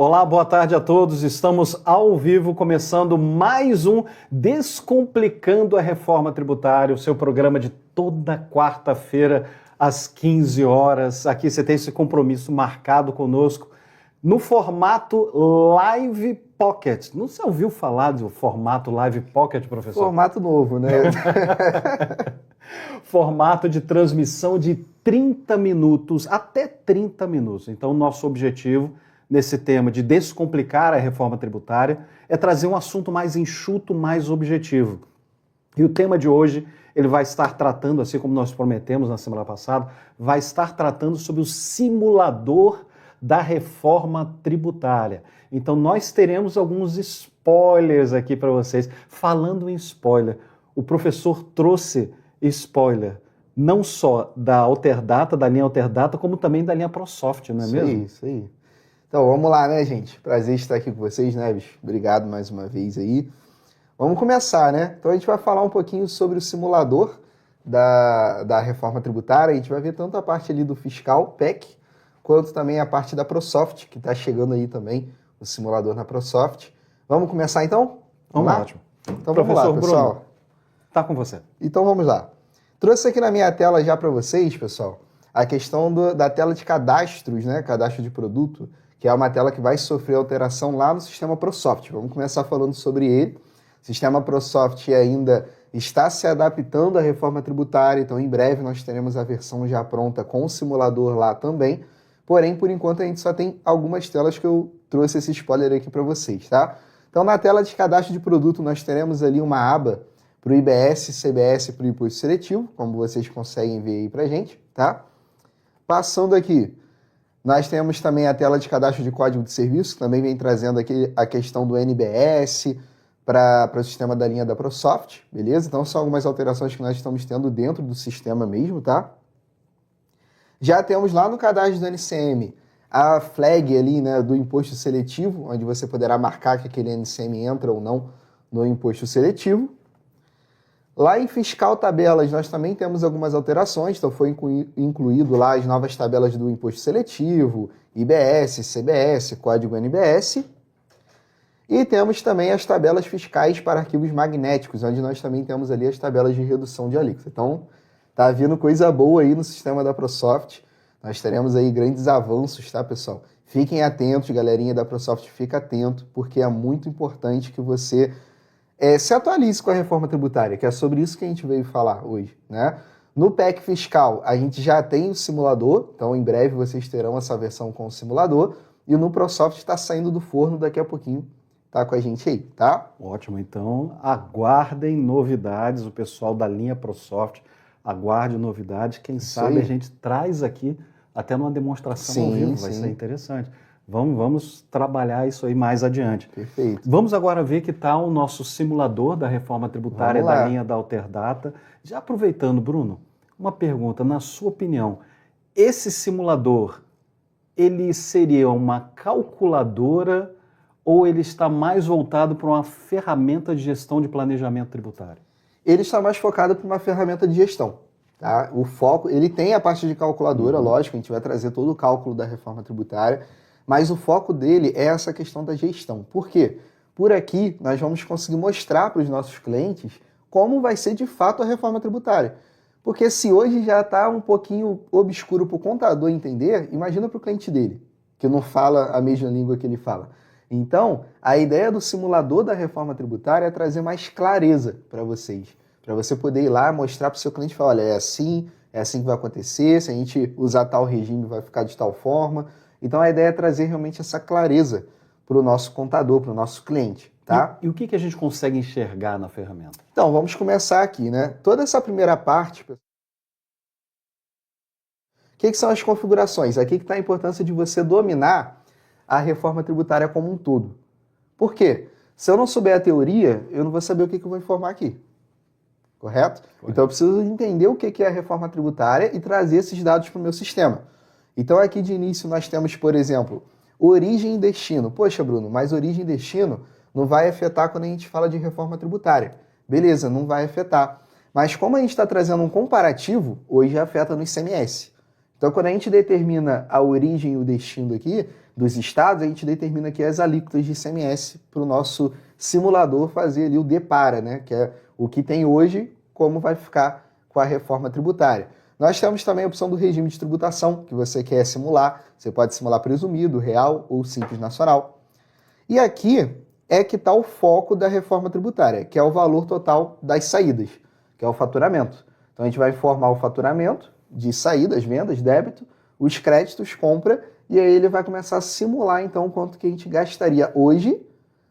Olá, boa tarde a todos. Estamos ao vivo, começando mais um Descomplicando a Reforma Tributária, o seu programa de toda quarta-feira às 15 horas. Aqui você tem esse compromisso marcado conosco no formato Live Pocket. Não se ouviu falar do formato Live Pocket, professor? Formato novo, né? Formato de transmissão de 30 minutos, até 30 minutos. Então, nosso objetivo nesse tema de descomplicar a reforma tributária é trazer um assunto mais enxuto, mais objetivo. E o tema de hoje, ele vai estar tratando, assim como nós prometemos na semana passada, vai estar tratando sobre o simulador da reforma tributária. Então nós teremos alguns spoilers aqui para vocês. Falando em spoiler, o professor trouxe spoiler não só da Alterdata, da linha Alterdata, como também da linha ProSoft, não é mesmo? Isso aí. Então, vamos lá, né, gente? Prazer estar aqui com vocês, né, bicho? Obrigado mais uma vez aí. Vamos começar, né? Então, a gente vai falar um pouquinho sobre o simulador da reforma tributária. A gente vai ver tanto a parte ali do fiscal, PEC, quanto também a parte da ProSoft, que está chegando aí também, o simulador na ProSoft. Vamos começar, então? Vamos lá. Ótimo. Então, vamos lá, pessoal. Bruno, tá com você. Então, vamos lá. Trouxe aqui na minha tela já para vocês, pessoal, a questão da tela de cadastros, né? Cadastro de produto, que é uma tela que vai sofrer alteração lá no sistema ProSoft. Vamos começar falando sobre ele. O sistema ProSoft ainda está se adaptando à reforma tributária, então em breve nós teremos a versão já pronta com o simulador lá também. Porém, por enquanto, a gente só tem algumas telas que eu trouxe esse spoiler aqui para vocês, tá? Então, na tela de cadastro de produto, nós teremos ali uma aba para o IBS, CBS, para o Imposto Seletivo, como vocês conseguem ver aí para a gente, tá? Passando aqui, nós temos também a tela de cadastro de código de serviço, que também vem trazendo aqui a questão do NBS para o sistema da linha da ProSoft, beleza? Então, são algumas alterações que nós estamos tendo dentro do sistema mesmo, tá? Já temos lá no cadastro do NCM a flag ali, né, do imposto seletivo, onde você poderá marcar que aquele NCM entra ou não no imposto seletivo. Lá em fiscal tabelas, nós também temos algumas alterações, então foi incluído lá as novas tabelas do imposto seletivo, IBS, CBS, código NBS. E temos também as tabelas fiscais para arquivos magnéticos, onde nós também temos ali as tabelas de redução de alíquota. Então, tá vindo coisa boa aí no sistema da ProSoft. Nós teremos aí grandes avanços, tá, pessoal? Fiquem atentos, galerinha da ProSoft, fica atento, porque é muito importante que você se atualize com a reforma tributária, que é sobre isso que a gente veio falar hoje, né? No PEC fiscal, a gente já tem o simulador, então em breve vocês terão essa versão com o simulador, e no ProSoft está saindo do forno daqui a pouquinho, tá com a gente aí, tá? Ótimo, então aguardem novidades, o pessoal da linha ProSoft, aguarde novidades, quem sabe a gente traz aqui até numa demonstração ao vivo, vai ser interessante. Vamos trabalhar isso aí mais adiante. Perfeito. Vamos agora ver que está o nosso simulador da reforma tributária da linha da Alterdata. Já aproveitando, Bruno, uma pergunta, na sua opinião, esse simulador, ele seria uma calculadora ou ele está mais voltado para uma ferramenta de gestão de planejamento tributário? Ele está mais focado para uma ferramenta de gestão. Tá? O foco, ele tem a parte de calculadora, lógico, a gente vai trazer todo o cálculo da reforma tributária, mas o foco dele é essa questão da gestão. Por quê? Por aqui nós vamos conseguir mostrar para os nossos clientes como vai ser de fato a reforma tributária. Porque se hoje já está um pouquinho obscuro para o contador entender, imagina para o cliente dele, que não fala a mesma língua que ele fala. Então, a ideia do simulador da reforma tributária é trazer mais clareza para vocês. Para você poder ir lá mostrar para o seu cliente e falar, olha, é assim que vai acontecer, se a gente usar tal regime vai ficar de tal forma. Então a ideia é trazer realmente essa clareza para o nosso contador, para o nosso cliente, tá? E o que a gente consegue enxergar na ferramenta? Então, vamos começar aqui, né? Toda essa primeira parte, o que são as configurações? Aqui que está a importância de você dominar a reforma tributária como um todo. Por quê? Se eu não souber a teoria, eu não vou saber o que eu vou informar aqui. Correto? Então eu preciso entender o que é a reforma tributária e trazer esses dados para o meu sistema. Então aqui de início nós temos, por exemplo, origem e destino. Poxa, Bruno, mas origem e destino não vai afetar quando a gente fala de reforma tributária. Beleza, não vai afetar. Mas como a gente está trazendo um comparativo, hoje afeta no ICMS. Então, quando a gente determina a origem e o destino aqui dos estados, a gente determina aqui as alíquotas de ICMS para o nosso simulador fazer ali o depara, né? Que é o que tem hoje, como vai ficar com a reforma tributária. Nós temos também a opção do regime de tributação, que você quer simular. Você pode simular presumido, real ou simples nacional. E aqui é que está o foco da reforma tributária, que é o valor total das saídas, que é o faturamento. Então, a gente vai informar o faturamento de saídas, vendas, débito, os créditos, compra, e aí ele vai começar a simular, então, quanto que a gente gastaria hoje,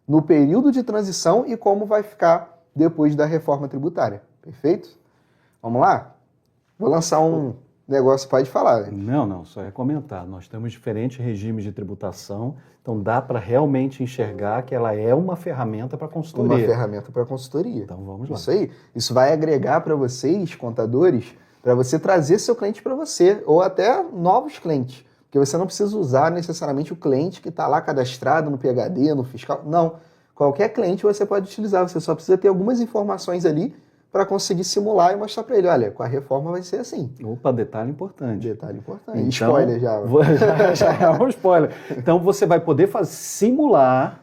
no período de transição, e como vai ficar depois da reforma tributária. Perfeito? Vamos lá? Vou lançar um negócio, pode falar. Não, só é comentar. Nós temos diferentes regimes de tributação, então dá para realmente enxergar que ela é uma ferramenta para consultoria. Uma ferramenta para consultoria. Então vamos lá. Isso aí. Isso vai agregar para vocês, contadores, para você trazer seu cliente para você, ou até novos clientes. Porque você não precisa usar necessariamente o cliente que está lá cadastrado no PhD, no fiscal. Não. Qualquer cliente você pode utilizar. Você só precisa ter algumas informações ali para conseguir simular e mostrar para ele, olha, com a reforma vai ser assim. Opa, detalhe importante. Detalhe importante. Então, spoiler já. Já é um spoiler. Então você vai poder simular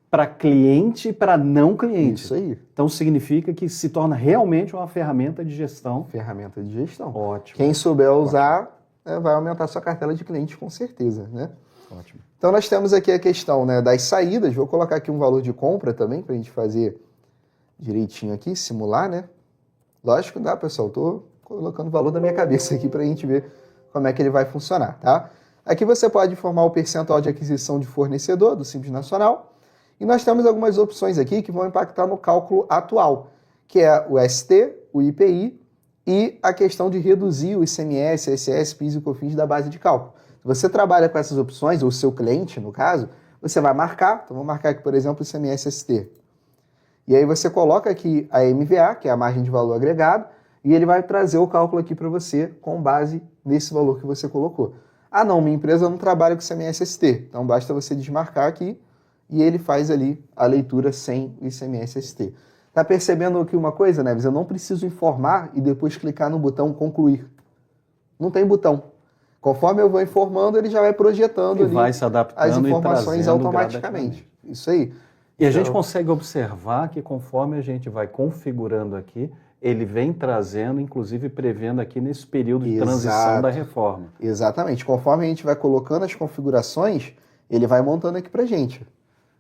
para cliente e para não cliente. Isso aí. Então significa que se torna realmente uma ferramenta de gestão. Ferramenta de gestão. Ótimo. Quem souber usar, vai aumentar sua cartela de clientes com certeza, né? Ótimo. Então nós temos aqui a questão, né, das saídas. Vou colocar aqui um valor de compra também para a gente fazer direitinho aqui, simular, né? Lógico, dá, pessoal. Tô colocando o valor da minha cabeça aqui para a gente ver como é que ele vai funcionar, tá? Aqui você pode informar o percentual de aquisição de fornecedor do Simples Nacional. E nós temos algumas opções aqui que vão impactar no cálculo atual, que é o ST, o IPI e a questão de reduzir o ICMS, ISS, PIS e COFINS da base de cálculo. Se você trabalha com essas opções, ou o seu cliente, no caso, você vai marcar. Então, vou marcar aqui, por exemplo, o ICMS ST. E aí você coloca aqui a MVA, que é a margem de valor agregado, e ele vai trazer o cálculo aqui para você com base nesse valor que você colocou. Ah, não, minha empresa não trabalha com ICMS ST. Então, basta você desmarcar aqui e ele faz ali a leitura sem o ICMS ST. Tá percebendo aqui uma coisa, Neves? Eu não preciso informar e depois clicar no botão concluir. Não tem botão. Conforme eu vou informando, ele já vai projetando ali vai se adaptando as informações e trazendo automaticamente. Isso aí. E a gente consegue observar que conforme a gente vai configurando aqui, ele vem trazendo, inclusive prevendo aqui nesse período de transição da reforma. Exatamente. Conforme a gente vai colocando as configurações, ele vai montando aqui pra gente.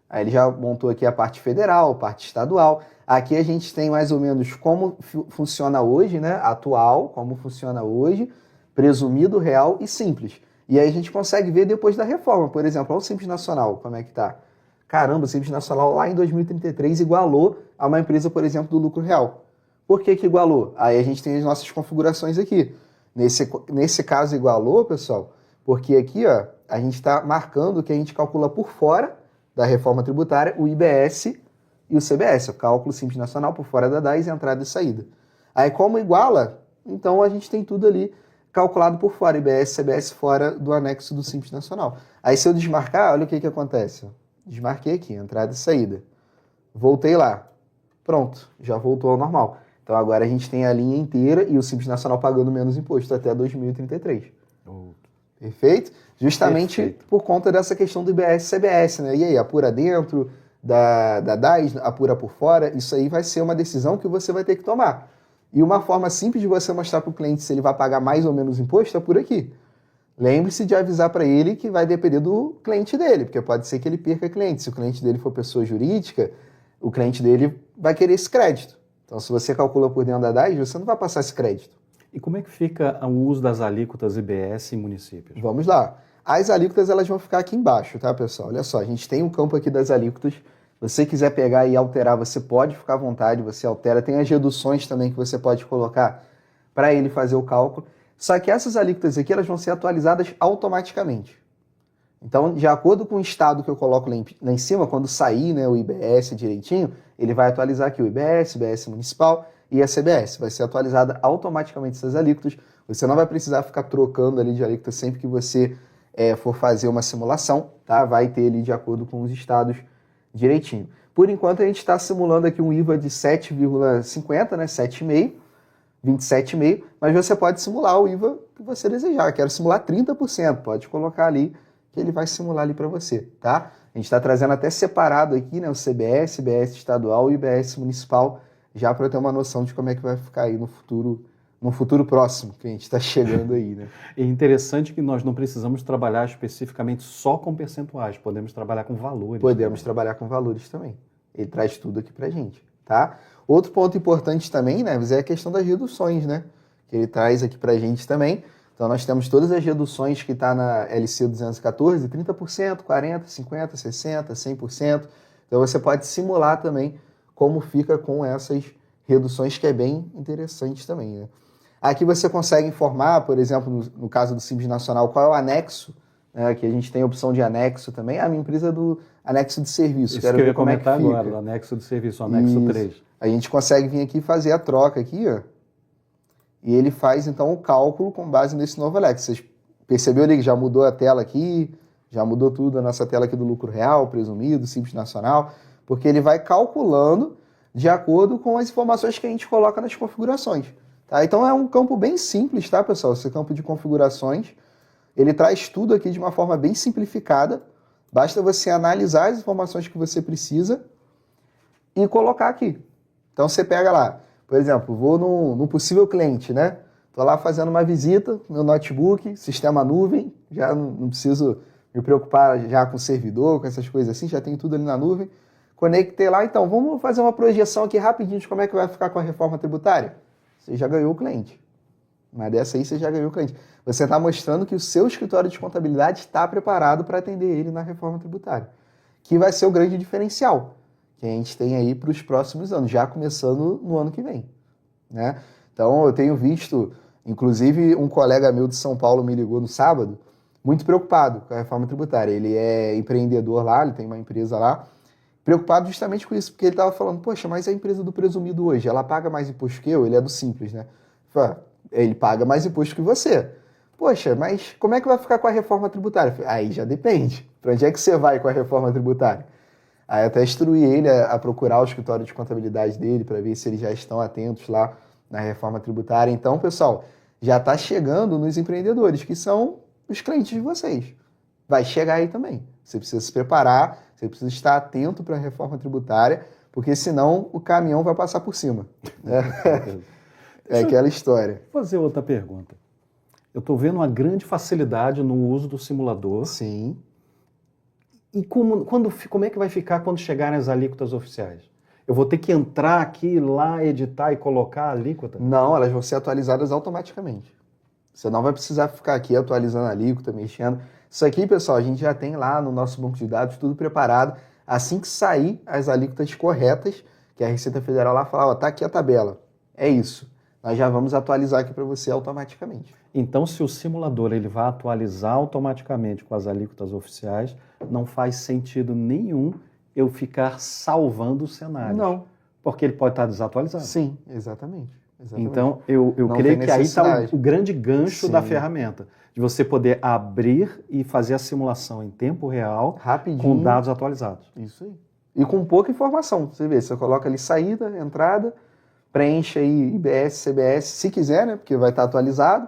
Aí ele já montou aqui a parte federal, parte estadual. Aqui a gente tem mais ou menos como funciona hoje, né? Atual, como funciona hoje, presumido, real e simples. E aí a gente consegue ver depois da reforma. Por exemplo, olha o Simples Nacional, como é que tá. Caramba, o Simples Nacional lá em 2033 igualou a uma empresa, por exemplo, do lucro real. Por que igualou? Aí a gente tem as nossas configurações aqui. Nesse caso igualou, pessoal, porque aqui ó, a gente está marcando que a gente calcula por fora da reforma tributária o IBS e o CBS, o cálculo Simples Nacional por fora da DAS, entrada e saída. Aí como iguala, então a gente tem tudo ali calculado por fora, IBS, CBS fora do anexo do Simples Nacional. Aí se eu desmarcar, olha o que acontece. Desmarquei aqui, entrada e saída. Voltei lá. Pronto, já voltou ao normal. Então agora a gente tem a linha inteira e o Simples Nacional pagando menos imposto até 2033. Perfeito? Justamente por conta dessa questão do IBS e CBS, né? E aí, apura dentro da DAS, apura por fora, isso aí vai ser uma decisão que você vai ter que tomar. E uma forma simples de você mostrar para o cliente se ele vai pagar mais ou menos imposto é por aqui. Lembre-se de avisar para ele que vai depender do cliente dele, porque pode ser que ele perca cliente. Se o cliente dele for pessoa jurídica, o cliente dele vai querer esse crédito. Então, se você calcula por dentro da DAS, você não vai passar esse crédito. E como é que fica o uso das alíquotas IBS em municípios? Vamos lá. As alíquotas elas vão ficar aqui embaixo, tá, pessoal? Olha só, a gente tem um campo aqui das alíquotas. Se você quiser pegar e alterar, você pode ficar à vontade, você altera. Tem as reduções também que você pode colocar para ele fazer o cálculo. Só que essas alíquotas aqui elas vão ser atualizadas automaticamente. Então, de acordo com o estado que eu coloco lá em cima, quando sair, né, o IBS direitinho, ele vai atualizar aqui o IBS, IBS municipal e a CBS. Vai ser atualizada automaticamente essas alíquotas. Você não vai precisar ficar trocando ali de alíquota sempre que você for fazer uma simulação, tá? Vai ter ali de acordo com os estados direitinho. Por enquanto, a gente está simulando aqui um IVA de 7,50, né, 7,5. 27,5%, mas você pode simular o IVA que você desejar. Quero simular 30%, pode colocar ali que ele vai simular ali para você, tá? A gente está trazendo até separado aqui, né, o CBS, IBS estadual e IBS municipal, já para eu ter uma noção de como é que vai ficar aí no futuro próximo, que a gente está chegando aí, né? É interessante que nós não precisamos trabalhar especificamente só com percentuais, podemos trabalhar com valores. Podemos trabalhar com valores também. Ele traz tudo aqui pra gente, tá? Outro ponto importante também, né, é a questão das reduções, né? Que ele traz aqui pra gente também. Então nós temos todas as reduções que está na LC 214, 30%, 40%, 50%, 60%, 100%. Então você pode simular também como fica com essas reduções, que é bem interessante também, né? Aqui você consegue informar, por exemplo, no caso do Simples Nacional, qual é o anexo, né, que a gente tem a opção de anexo também. A minha empresa é do anexo de serviço. Isso que eu ia comentar agora, do anexo de serviço, o anexo 3. A gente consegue vir aqui e fazer a troca aqui, ó. E ele faz, então, o cálculo com base nesse novo anexo. Vocês perceberam que já mudou a tela aqui, já mudou tudo a nossa tela aqui do lucro real, presumido, Simples Nacional, porque ele vai calculando de acordo com as informações que a gente coloca nas configurações. Tá? Então é um campo bem simples, tá, pessoal? Esse campo de configurações, ele traz tudo aqui de uma forma bem simplificada. Basta você analisar as informações que você precisa e colocar aqui. Então você pega lá, por exemplo, vou no possível cliente, né? Estou lá fazendo uma visita, meu notebook, sistema nuvem, já não preciso me preocupar já com o servidor, com essas coisas assim, já tenho tudo ali na nuvem. Conectei lá, então vamos fazer uma projeção aqui rapidinho de como é que vai ficar com a reforma tributária. Você já ganhou o cliente. Mas dessa aí você já ganhou o cliente. Você está mostrando que o seu escritório de contabilidade está preparado para atender ele na reforma tributária. Que vai ser o grande diferencial que a gente tem aí para os próximos anos, já começando no ano que vem, né? Então eu tenho visto, inclusive um colega meu de São Paulo me ligou no sábado, muito preocupado com a reforma tributária. Ele é empreendedor lá, ele tem uma empresa lá, preocupado justamente com isso, porque ele estava falando, poxa, mas a empresa do presumido hoje, ela paga mais imposto que eu? Ele é do Simples, né? Ele paga mais imposto que você. Poxa, mas como é que vai ficar com a reforma tributária? Aí já depende. Para onde é que você vai com a reforma tributária? Aí até instruí ele a procurar o escritório de contabilidade dele para ver se eles já estão atentos lá na reforma tributária. Então, pessoal, já está chegando nos empreendedores, que são os clientes de vocês. Vai chegar aí também. Você precisa se preparar, você precisa estar atento para a reforma tributária, porque senão o caminhão vai passar por cima. É aquela história. Vou fazer outra pergunta. Eu estou vendo uma grande facilidade no uso do simulador. Sim. E como é que vai ficar quando chegarem as alíquotas oficiais? Eu vou ter que entrar aqui, lá, editar e colocar a alíquota? Não, elas vão ser atualizadas automaticamente. Você não vai precisar ficar aqui atualizando a alíquota, mexendo. Isso aqui, pessoal, a gente já tem lá no nosso banco de dados tudo preparado. Assim que sair as alíquotas corretas, que a Receita Federal lá fala, ó, tá aqui a tabela. É isso. Nós já vamos atualizar aqui para você automaticamente. Então, se o simulador ele vai atualizar automaticamente com as alíquotas oficiais, não faz sentido nenhum eu ficar salvando o cenário. Não. Porque ele pode estar desatualizado. Sim, exatamente. Então, eu creio que aí está o grande gancho da ferramenta, de você poder abrir e fazer a simulação em tempo real, rapidinho, com dados atualizados. Isso aí. E com pouca informação. Você vê, você coloca ali saída, entrada, preenche aí IBS, CBS, se quiser, né? Porque vai estar atualizado.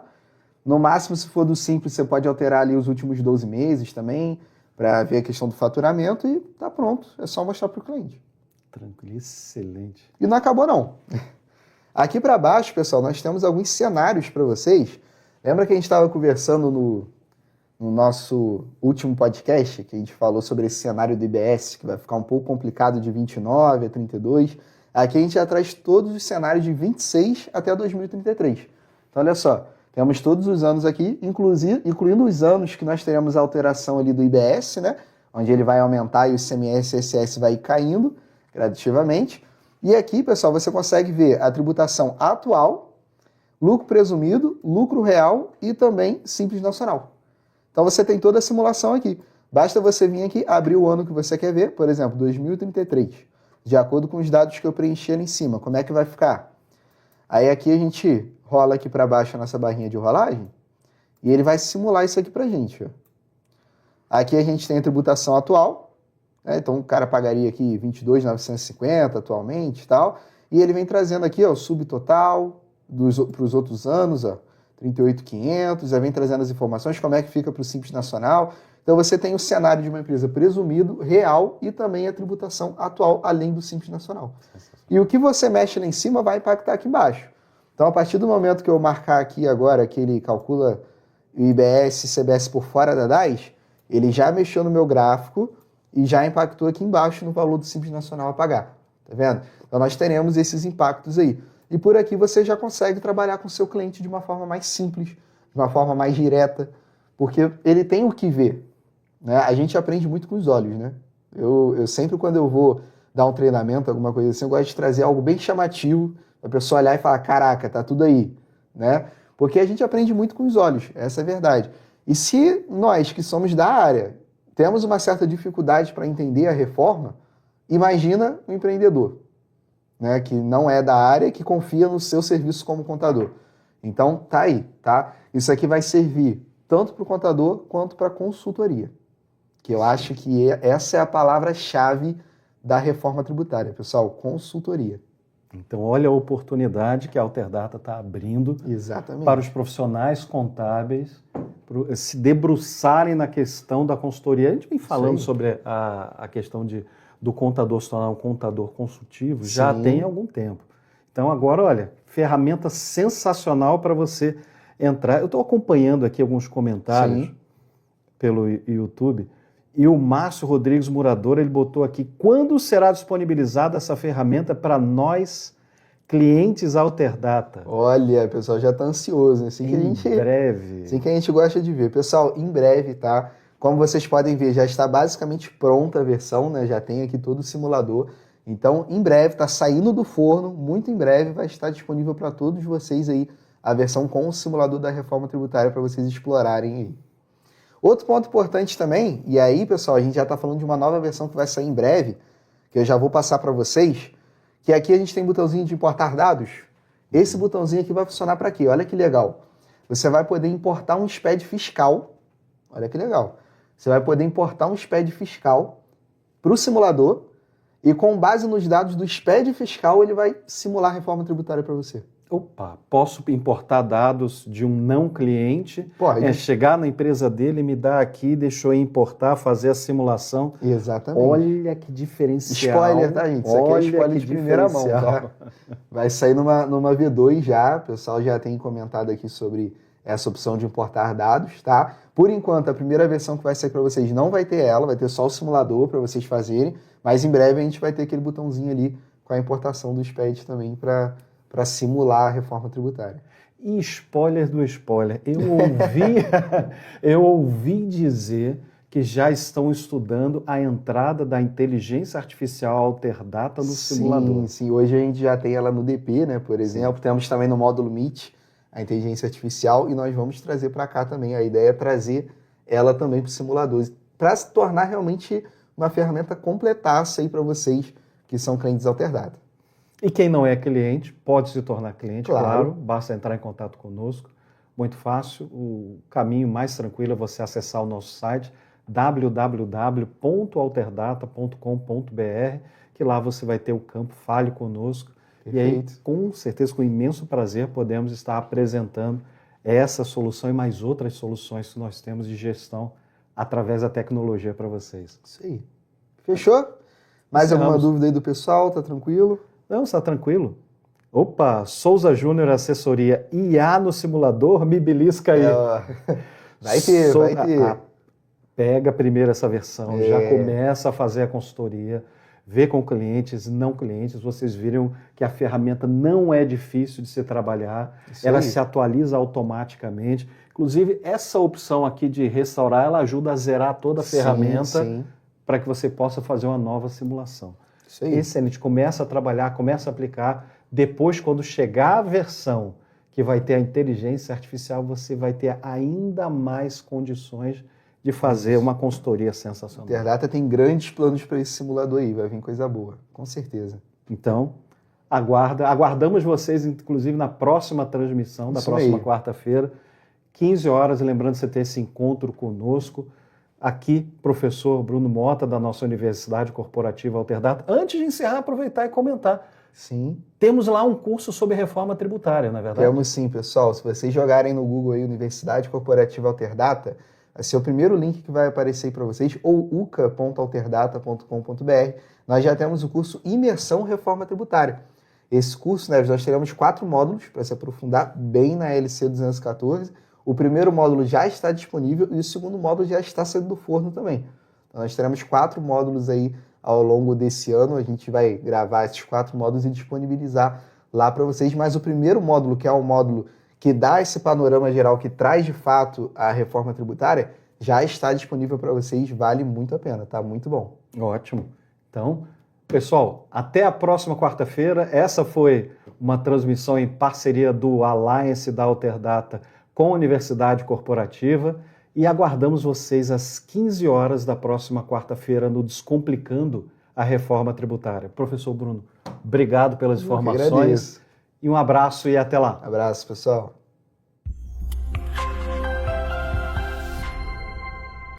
No máximo, se for do Simples, você pode alterar ali os últimos 12 meses também, para ver a questão do faturamento e tá pronto. É só mostrar para o cliente. Tranquilo, excelente. E não acabou, não. Aqui para baixo, pessoal, nós temos alguns cenários para vocês. Lembra que a gente estava conversando no nosso último podcast, que a gente falou sobre esse cenário do IBS, que vai ficar um pouco complicado de 29 a 32. Aqui a gente já traz todos os cenários de 26 até 2033. Então, olha só, temos todos os anos aqui, incluindo os anos que nós teremos a alteração ali do IBS, né? Onde ele vai aumentar e o ICMS e ISS vai ir caindo gradativamente. E aqui, pessoal, você consegue ver a tributação atual, lucro presumido, lucro real e também Simples Nacional. Então você tem toda a simulação aqui. Basta você vir aqui, abrir o ano que você quer ver, por exemplo, 2033, de acordo com os dados que eu preenchi ali em cima. Como é que vai ficar? Aí aqui a gente rola aqui para baixo a nossa barrinha de rolagem e ele vai simular isso aqui para a gente. Ó. Aqui a gente tem a tributação atual. Então o cara pagaria aqui 22.950 atualmente e tal, e ele vem trazendo aqui ó, o subtotal, para os outros anos, ó, 38.500, já vem trazendo as informações, como é que fica para o Simples Nacional. Então você tem o cenário de uma empresa presumido, real e também a tributação atual, além do Simples Nacional. E o que você mexe lá em cima vai impactar aqui embaixo. Então a partir do momento que eu marcar aqui agora que ele calcula o IBS e CBS por fora da DAS, ele já mexeu no meu gráfico e já impactou aqui embaixo no valor do Simples Nacional a pagar. Tá vendo? Então nós teremos esses impactos aí. E por aqui você já consegue trabalhar com o seu cliente de uma forma mais simples, de uma forma mais direta, porque ele tem o que ver. Né? A gente aprende muito com os olhos, né? Eu sempre, quando eu vou dar um treinamento, alguma coisa assim, eu gosto de trazer algo bem chamativo, a pessoa olhar e falar, caraca, tá tudo aí, né? Porque a gente aprende muito com os olhos, essa é a verdade. E se nós, que somos da área, temos uma certa dificuldade para entender a reforma, imagina um empreendedor, né, que não é da área, que confia no seu serviço como contador. Então, tá aí, tá? Isso aqui vai servir tanto para o contador quanto para a consultoria, que eu acho que essa é a palavra-chave da reforma tributária, pessoal, consultoria. Então, olha a oportunidade que a Alterdata está abrindo Exatamente. para os profissionais contábeis se debruçarem na questão da consultoria. A gente vem falando sobre a questão do contador se tornar um contador consultivo já tem algum tempo. Então, agora, olha, ferramenta sensacional para você entrar. Eu estou acompanhando aqui alguns comentários pelo YouTube. E o Márcio Rodrigues Murador, ele botou aqui, quando será disponibilizada essa ferramenta para nós, clientes Alterdata? Olha, o pessoal já está ansioso, né? Em breve. Assim que a gente gosta de ver. Pessoal, em breve, tá? Como vocês podem ver, já está basicamente pronta a versão, né? Já tem aqui todo o simulador. Então, em breve, está saindo do forno, muito em breve vai estar disponível para todos vocês aí a versão com o simulador da reforma tributária para vocês explorarem aí. Outro ponto importante também, e aí, pessoal, a gente já está falando de uma nova versão que vai sair em breve, que eu já vou passar para vocês, que aqui a gente tem um botãozinho de importar dados. Esse botãozinho aqui vai funcionar para quê? Olha que legal. Você vai poder importar um SPED fiscal. Olha que legal. Você vai poder importar um SPED fiscal para o simulador e com base nos dados do SPED fiscal ele vai simular a reforma tributária para você. Opa, posso importar dados de um não cliente, Pode. Chegar na empresa dele, me dar aqui, deixou eu importar, fazer a simulação. Exatamente. Olha que diferencial. Spoiler, tá, gente? Isso aqui é spoiler de primeira mão, tá? Vai sair numa V2 já, o pessoal já tem comentado aqui sobre essa opção de importar dados, tá? Por enquanto, a primeira versão que vai sair para vocês não vai ter ela, vai ter só o simulador para vocês fazerem, mas em breve a gente vai ter aquele botãozinho ali com a importação do SPED também para simular a reforma tributária. E spoiler do spoiler, eu ouvi dizer que já estão estudando a entrada da inteligência artificial Alterdata no simulador. Sim, hoje a gente já tem ela no DP, né, por exemplo, temos também no módulo Meet a inteligência artificial e nós vamos trazer para cá também. A ideia é trazer ela também para o simulador, para se tornar realmente uma ferramenta completaça aí para vocês que são clientes Alterdata. E quem não é cliente pode se tornar cliente, Claro. claro, basta entrar em contato conosco. Muito fácil, o caminho mais tranquilo é você acessar o nosso site www.alterdata.com.br, que lá você vai ter o campo Fale Conosco. Perfeito. E aí, com certeza, com imenso prazer, podemos estar apresentando essa solução e mais outras soluções que nós temos de gestão através da tecnologia para vocês. Isso aí. Fechou? Mais alguma Encerramos. dúvida aí do pessoal? Tá tranquilo? Não, está tranquilo. Opa, Souza Júnior Assessoria IA no simulador, me belisca aí. Vai ter. Pega primeiro essa versão, já começa a fazer a consultoria, vê com clientes, não clientes, vocês viram que a ferramenta não é difícil de se trabalhar, ela se atualiza automaticamente. Inclusive, essa opção aqui de restaurar, ela ajuda a zerar toda a ferramenta para que você possa fazer uma nova simulação. Isso aí. Excelente, começa a trabalhar, começa a aplicar. Depois, quando chegar a versão que vai ter a inteligência artificial, você vai ter ainda mais condições de fazer uma consultoria sensacional. Alterdata tem grandes planos para esse simulador aí, vai vir coisa boa, com certeza. Então, aguardamos vocês, inclusive, na próxima transmissão, da próxima quarta-feira, 15 horas, lembrando de você ter esse encontro conosco. Aqui, professor Bruno Mota, da nossa Universidade Corporativa Alterdata. Antes de encerrar, aproveitar e comentar. Sim. Temos lá um curso sobre reforma tributária, não é verdade? Temos sim, pessoal. Se vocês jogarem no Google aí, Universidade Corporativa Alterdata, vai ser o primeiro link que vai aparecer aí para vocês, ou uca.alterdata.com.br. Nós já temos o curso Imersão Reforma Tributária. Esse curso, né, nós teremos 4 módulos para se aprofundar bem na LC 214. O primeiro módulo já está disponível e o segundo módulo já está saindo do forno também. Então, nós teremos 4 módulos aí ao longo desse ano. A gente vai gravar esses 4 módulos e disponibilizar lá para vocês. Mas o primeiro módulo, que é o módulo que dá esse panorama geral, que traz de fato a reforma tributária, já está disponível para vocês. Vale muito a pena, tá muito bom. Ótimo. Então, pessoal, até a próxima quarta-feira. Essa foi uma transmissão em parceria do Alliance da Alterdata com a Universidade Corporativa e aguardamos vocês às 15 horas da próxima quarta-feira no Descomplicando a Reforma Tributária. Professor Bruno, obrigado pelas informações e um abraço e até lá. Abraço, pessoal.